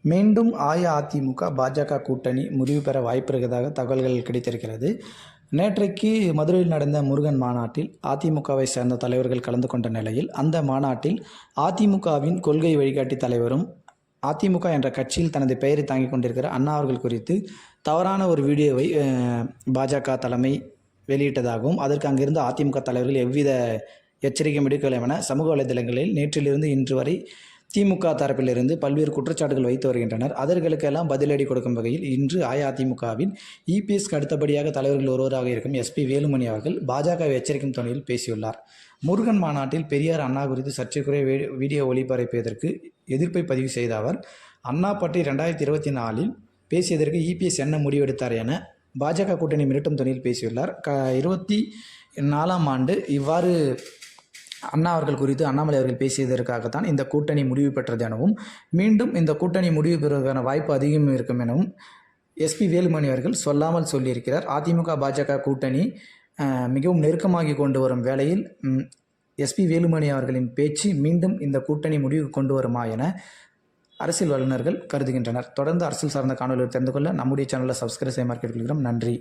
மீண்டும் அஇஅதிமுக பாஜக கூட்டணி முடிவு பெற வாய்ப்பு இருப்பதாக தகவல்கள் கிடைத்திருக்கிறது. நேற்றைக்கு மதுரையில் நடந்த முருகன் மாநாட்டில் அதிமுகவை சேர்ந்த தலைவர்கள் கலந்து கொண்ட நிலையில் அந்த மாநாட்டில் அதிமுகவின் கொள்கை வழிகாட்டி தலைவரும் அதிமுக என்ற கட்சியில் தனது பெயரை தாங்கிக் கொண்டிருக்கிற அண்ணா அவர்கள் குறித்து தவறான ஒரு வீடியோவை பாஜக தலைமை வெளியிட்டதாகவும் அதற்கு அங்கிருந்த அதிமுக தலைவர்கள் எவ்வித எச்சரிக்கையும் விடுக்கவில்லை என சமூக வலைதளங்களில் நேற்றிலிருந்து இன்று வரை திமுக தரப்பிலிருந்து பல்வேறு குற்றச்சாட்டுகள் வைத்து வருகின்றனர். அதற்கெல்லாம் பதிலடி கொடுக்கும் வகையில் இன்று அஇஅதிமுகவின் இபிஎஸ்க்கு அடுத்தபடியாக தலைவர்கள் ஒருவராக இருக்கும் எஸ்பி வேலுமணி அவர்கள் பாஜகவை எச்சரிக்கும் தொனியில் பேசியுள்ளார். முருகன் மாநாட்டில் பெரியார் அண்ணா குறித்து சர்ச்சைக்குரிய வீடியோ ஒளிபரப்பியதற்கு எதிர்ப்பை பதிவு செய்த அவர், அண்ணா பற்றி 2024 பேசியதற்கு இபிஎஸ் என்ன முடிவெடுத்தார் என பாஜக கூட்டணி மிரட்டும் தொனியில் பேசியுள்ளார். 2024 இவ்வாறு அண்ணா அவர்கள் குறித்து அண்ணாமலை அவர்கள் பேசியதற்காகத்தான் இந்த கூட்டணி முடிவு பெற்றது எனவும் மீண்டும் இந்த கூட்டணி முடிவு பெறுவதற்கான வாய்ப்பு அதிகம் இருக்கும் எனவும் எஸ்பி வேலுமணி அவர்கள் சொல்லாமல் சொல்லியிருக்கிறார். அதிமுக பாஜக கூட்டணி மிகவும் நெருக்கமாகி கொண்டு வரும் வேளையில் எஸ்பி வேலுமணி அவர்களின் பேச்சு மீண்டும் இந்த கூட்டணி முடிவு கொண்டு வருமா என அரசியல் வல்லுநர்கள் கருதுகின்றனர். தொடர்ந்து அரசியல் சார்ந்த காணொலியை தெரிந்து கொள்ள நம்முடைய சேனலை சப்ஸ்கிரைப் செய்ய கேட்டுக்கொள்கிறோம். நன்றி.